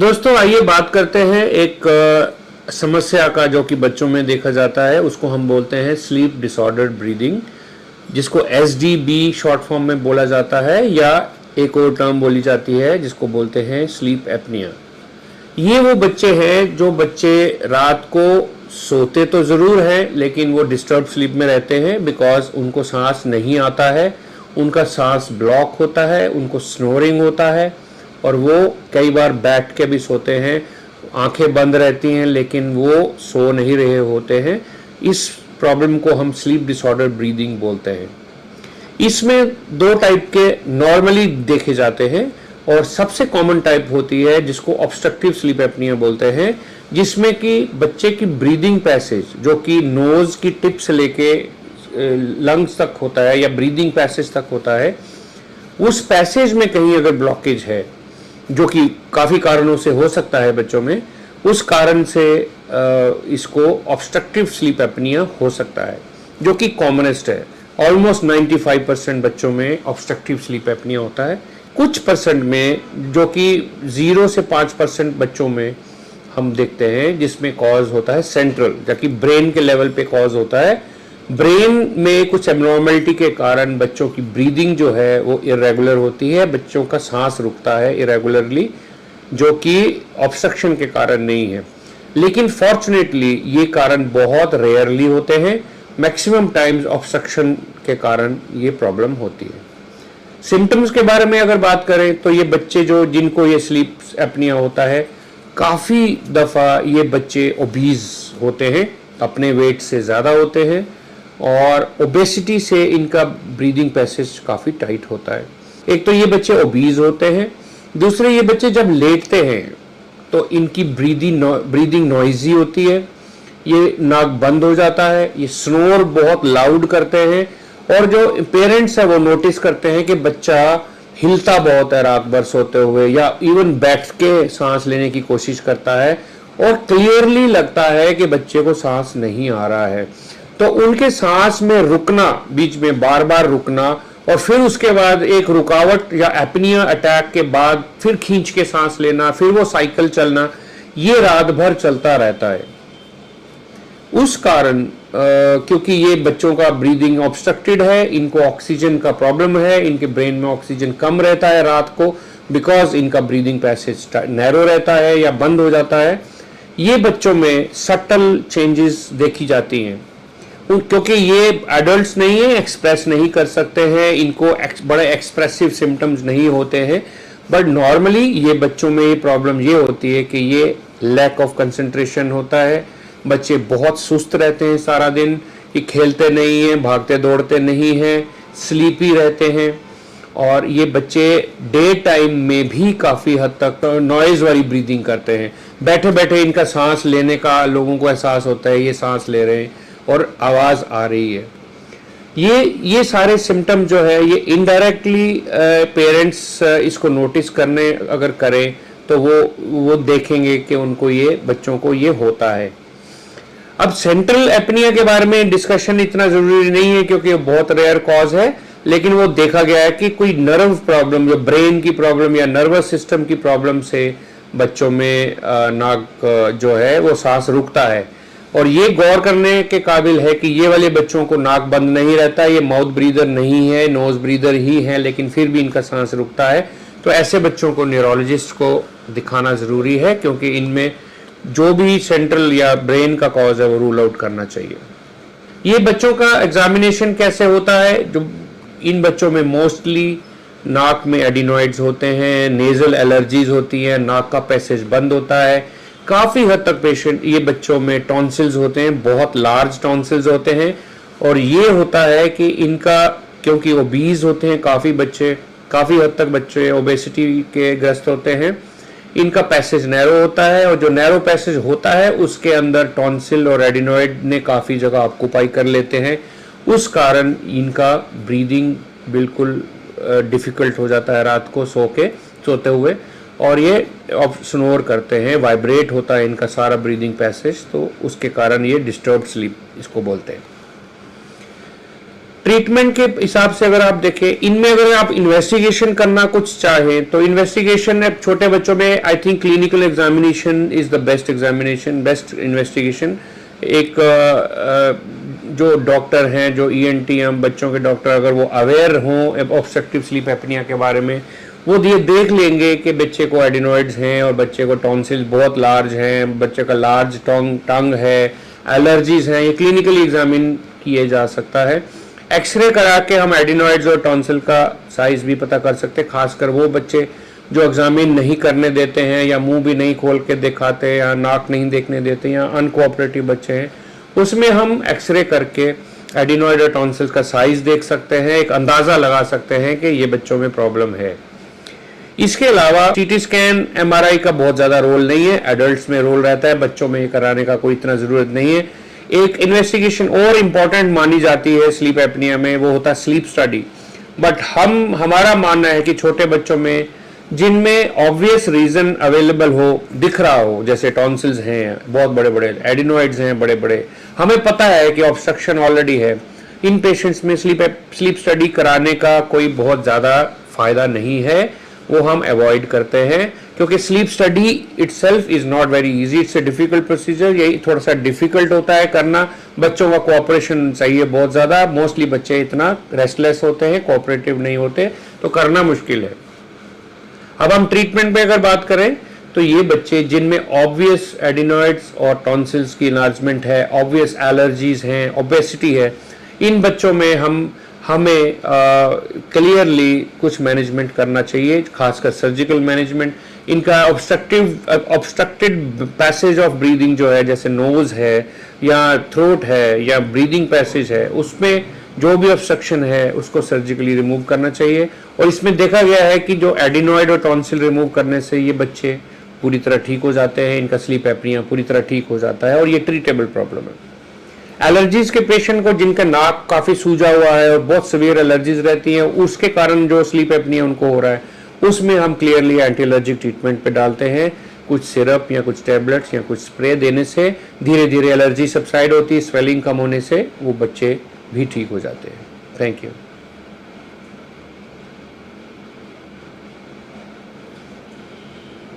दोस्तों आइए बात करते हैं एक समस्या का जो कि बच्चों में देखा जाता है। उसको हम बोलते हैं स्लीप डिसऑर्डर्ड ब्रीदिंग, जिसको एसडीबी शॉर्ट फॉर्म में बोला जाता है, या एक और टर्म बोली जाती है जिसको बोलते हैं स्लीप एपनिया। ये वो बच्चे हैं जो बच्चे रात को सोते तो ज़रूर हैं लेकिन वो डिस्टर्ब स्लीप में रहते हैं बिकॉज उनको सांस नहीं आता है, उनका सांस ब्लॉक होता है, उनको स्नोरिंग होता है और वो कई बार बैठ के भी सोते हैं, आंखें बंद रहती हैं लेकिन वो सो नहीं रहे होते हैं। इस प्रॉब्लम को हम स्लीप डिसऑर्डर ब्रीदिंग बोलते हैं। इसमें दो टाइप के नॉर्मली देखे जाते हैं और सबसे कॉमन टाइप होती है जिसको ऑब्स्ट्रक्टिव स्लीप एपनिया बोलते हैं, जिसमें कि बच्चे की ब्रीदिंग पैसेज जो कि नोज की टिप से लेके लंग्स तक होता है या ब्रीदिंग पैसेज तक होता है, उस पैसेज में कहीं अगर ब्लॉकेज है जो कि काफ़ी कारणों से हो सकता है बच्चों में, उस कारण से इसको ऑब्स्ट्रक्टिव स्लीप एपनिया हो सकता है जो कि कॉमनेस्ट है। ऑलमोस्ट 95% बच्चों में ऑब्स्ट्रक्टिव स्लीप एपनिया होता है। कुछ परसेंट में जो कि 0 से 5% बच्चों में हम देखते हैं जिसमें कॉज होता है सेंट्रल, जबकि ब्रेन के लेवल पे कॉज होता है। ब्रेन में कुछ एब्नॉर्मलिटी के कारण बच्चों की ब्रीदिंग जो है वो इरेगुलर होती है, बच्चों का सांस रुकता है इरेगुलरली, जो कि ऑब्स्ट्रक्शन के कारण नहीं है। लेकिन फॉर्चुनेटली ये कारण बहुत रेयरली होते हैं, मैक्सिमम टाइम्स ऑब्स्ट्रक्शन के कारण ये प्रॉब्लम होती है। सिम्टम्स के बारे में अगर बात करें तो ये बच्चे जो जिनको ये स्लीप एपनिया होता है, काफ़ी दफ़ा ये बच्चे ओबीज होते हैं, अपने वेट से ज़्यादा होते हैं और ओबेसिटी से इनका ब्रीदिंग पैसेज काफ़ी टाइट होता है। एक तो ये बच्चे ओबीज होते हैं, दूसरे ये बच्चे जब लेटते हैं तो इनकी ब्रीदिंग नॉइजी होती है, ये नाक बंद हो जाता है, ये स्नोर बहुत लाउड करते हैं और जो पेरेंट्स है वो नोटिस करते हैं कि बच्चा हिलता बहुत है रात भर सोते हुए या इवन बैठ के सांस लेने की कोशिश करता है और क्लियरली लगता है कि बच्चे को सांस नहीं आ रहा है। तो उनके सांस में रुकना, बीच में बार बार रुकना और फिर उसके बाद एक रुकावट या एपनिया अटैक के बाद फिर खींच के सांस लेना, फिर वो साइकिल चलना, ये रात भर चलता रहता है। उस कारण क्योंकि ये बच्चों का ब्रीदिंग ऑब्स्ट्रक्टेड है, इनको ऑक्सीजन का प्रॉब्लम है, इनके ब्रेन में ऑक्सीजन कम रहता है रात को बिकॉज इनका ब्रीदिंग पैसेज नैरो रहता है या बंद हो जाता है। ये बच्चों में सटल चेंजेस देखी जाती हैं क्योंकि ये एडल्ट्स नहीं है, एक्सप्रेस नहीं कर सकते हैं, इनको बड़े एक्सप्रेसिव सिम्टम्स नहीं होते हैं, बट नॉर्मली ये बच्चों में ये प्रॉब्लम ये होती है कि ये लैक ऑफ कंसंट्रेशन होता है, बच्चे बहुत सुस्त रहते हैं सारा दिन, ये खेलते नहीं हैं, भागते दौड़ते नहीं हैं, स्लीपी रहते हैं और ये बच्चे डे टाइम में भी काफ़ी हद तक नॉइज़ वाली ब्रीदिंग करते हैं। बैठे बैठे इनका सांस लेने का लोगों को एहसास होता है, ये सांस ले रहे हैं और आवाज़ आ रही है। ये सारे सिम्टम जो है ये इनडायरेक्टली पेरेंट्स इसको नोटिस करने अगर करें तो वो देखेंगे कि उनको ये बच्चों को ये होता है। अब सेंट्रल एपनिया के बारे में डिस्कशन इतना ज़रूरी नहीं है क्योंकि बहुत रेयर कॉज है, लेकिन वो देखा गया है कि कोई नर्व प्रॉब्लम, जो ब्रेन की प्रॉब्लम या नर्वस सिस्टम की प्रॉब्लम से बच्चों में नाक जो है वो सांस रुकता है। और ये गौर करने के काबिल है कि ये वाले बच्चों को नाक बंद नहीं रहता, ये माउथ ब्रीदर नहीं है, नोज ब्रीदर ही है, लेकिन फिर भी इनका सांस रुकता है। तो ऐसे बच्चों को न्यूरोलॉजिस्ट को दिखाना ज़रूरी है क्योंकि इनमें जो भी सेंट्रल या ब्रेन का कॉज है वो रूल आउट करना चाहिए। ये बच्चों का एग्जामिनेशन कैसे होता है? जो इन बच्चों में मोस्टली नाक में एडिनॉइड्स होते हैं, नेजल एलर्जीज होती हैं, नाक का पैसेज बंद होता है, काफ़ी हद तक पेशेंट ये बच्चों में टॉन्सिल्स होते हैं, बहुत लार्ज टॉन्सिल्स होते हैं और ये होता है कि इनका क्योंकि ओबीज होते हैं काफ़ी बच्चे, काफ़ी हद तक बच्चे ओबेसिटी के ग्रस्त होते हैं, इनका पैसेज नैरो होता है और जो नैरो पैसेज होता है उसके अंदर टॉन्सिल और एडिनॉइड ने काफ़ी जगह ऑक्यूपाई कर लेते हैं, उस कारण इनका ब्रीदिंग बिल्कुल डिफ़िकल्ट हो जाता है रात को सोते हुए और ये स्नोर करते हैं, वाइब्रेट होता है इनका सारा ब्रीदिंग पैसेज, तो उसके कारण ये डिस्टर्ब स्लीप इसको बोलते हैं। ट्रीटमेंट के हिसाब से अगर आप देखें, इनमें अगर आप इन्वेस्टिगेशन करना कुछ चाहें तो इन्वेस्टिगेशन छोटे बच्चों में I think clinical examination is the best examination, best investigation. एक जो डॉक्टर हैं, जो ENT हम बच्चों के डॉक्टर, अगर वो अवेयर हों ऑब्स्ट्रक्टिव स्लीप एपनिया के बारे में, वो ये देख लेंगे कि बच्चे को एडिनॉइड्स हैं और बच्चे को टॉन्सिल्स बहुत लार्ज हैं, बच्चे का लार्ज टंग है, एलर्जीज हैं, ये क्लिनिकली एग्जामिन किए जा सकता है। एक्सरे करा के हम एडिनॉइड्स और टॉन्सिल का साइज भी पता कर सकते हैं, खासकर वो बच्चे जो एग्जामिन नहीं करने देते हैं या मुंह भी नहीं खोल के दिखाते या नाक नहीं देखने देते या अनकोऑपरेटिव बच्चे हैं, उसमें हम एक्सरे करके एडिनॉइड और टॉन्सिल्स का साइज देख सकते हैं, एक अंदाज़ा लगा सकते हैं कि ये बच्चों में प्रॉब्लम है। इसके अलावा CT स्कैन MRI का बहुत ज़्यादा रोल नहीं है, एडल्ट्स में रोल रहता है, बच्चों में ये कराने का कोई इतना ज़रूरत नहीं है। एक इन्वेस्टिगेशन और इम्पॉर्टेंट मानी जाती है स्लीप एपनिया में, वो होता है स्लीप स्टडी। बट हमारा मानना है कि छोटे बच्चों में जिनमें ऑब्वियस रीजन अवेलेबल हो, दिख रहा हो, जैसे टॉन्सिल्स हैं बहुत बड़े बड़े, एडिनॉइड्स हैं बड़े बड़े, हमें पता है कि ऑब्स्ट्रक्शन ऑलरेडी है, इन पेशेंट्स में स्लीप स्टडी कराने का कोई बहुत ज़्यादा फायदा नहीं है, वो हम अवॉइड करते हैं, क्योंकि sleep study itself is not very easy, it's a difficult procedure, यही थोड़ा सा डिफिकल्ट होता है करना, बच्चों का कोऑपरेशन चाहिए बहुत ज़्यादा, मोस्टली बच्चे इतना रेस्टलेस होते हैं, कोऑपरेटिव नहीं होते, तो करना मुश्किल है। अब हम ट्रीटमेंट पे अगर बात करें तो ये बच्चे जिनमें ऑब्वियस एडिनॉइड्स और टॉन्सिल्स की इन्लार्जमेंट है, ऑब्वियस एलर्जीज हैं, ओबेसिटी है, इन बच्चों में हमें क्लियरली कुछ मैनेजमेंट करना चाहिए, खासकर सर्जिकल मैनेजमेंट। इनका ऑब्स्ट्रक्टेड पैसेज ऑफ ब्रीदिंग जो है, जैसे नोज है या थ्रोट है या ब्रीदिंग पैसेज है, उसमें जो भी ऑब्स्ट्रक्शन है उसको सर्जिकली रिमूव करना चाहिए। और इसमें देखा गया है कि जो एडिनॉइड और टॉन्सिल रिमूव करने से ये बच्चे पूरी तरह ठीक हो जाते हैं, इनका स्लीप एपनिया पूरी तरह ठीक हो जाता है और ये ट्रीटेबल प्रॉब्लम है। एलर्जीज के पेशेंट को जिनका नाक काफ़ी सूजा हुआ है और बहुत सीवियर एलर्जीज रहती हैं, उसके कारण जो स्लीप एपनिया उनको हो रहा है, उसमें हम क्लियरली एंटी एलर्जिक ट्रीटमेंट पे डालते हैं, कुछ सिरप या कुछ टैबलेट्स या कुछ स्प्रे देने से धीरे धीरे एलर्जी सबसाइड होती है, स्वेलिंग कम होने से वो बच्चे भी ठीक हो जाते हैं। Thank you.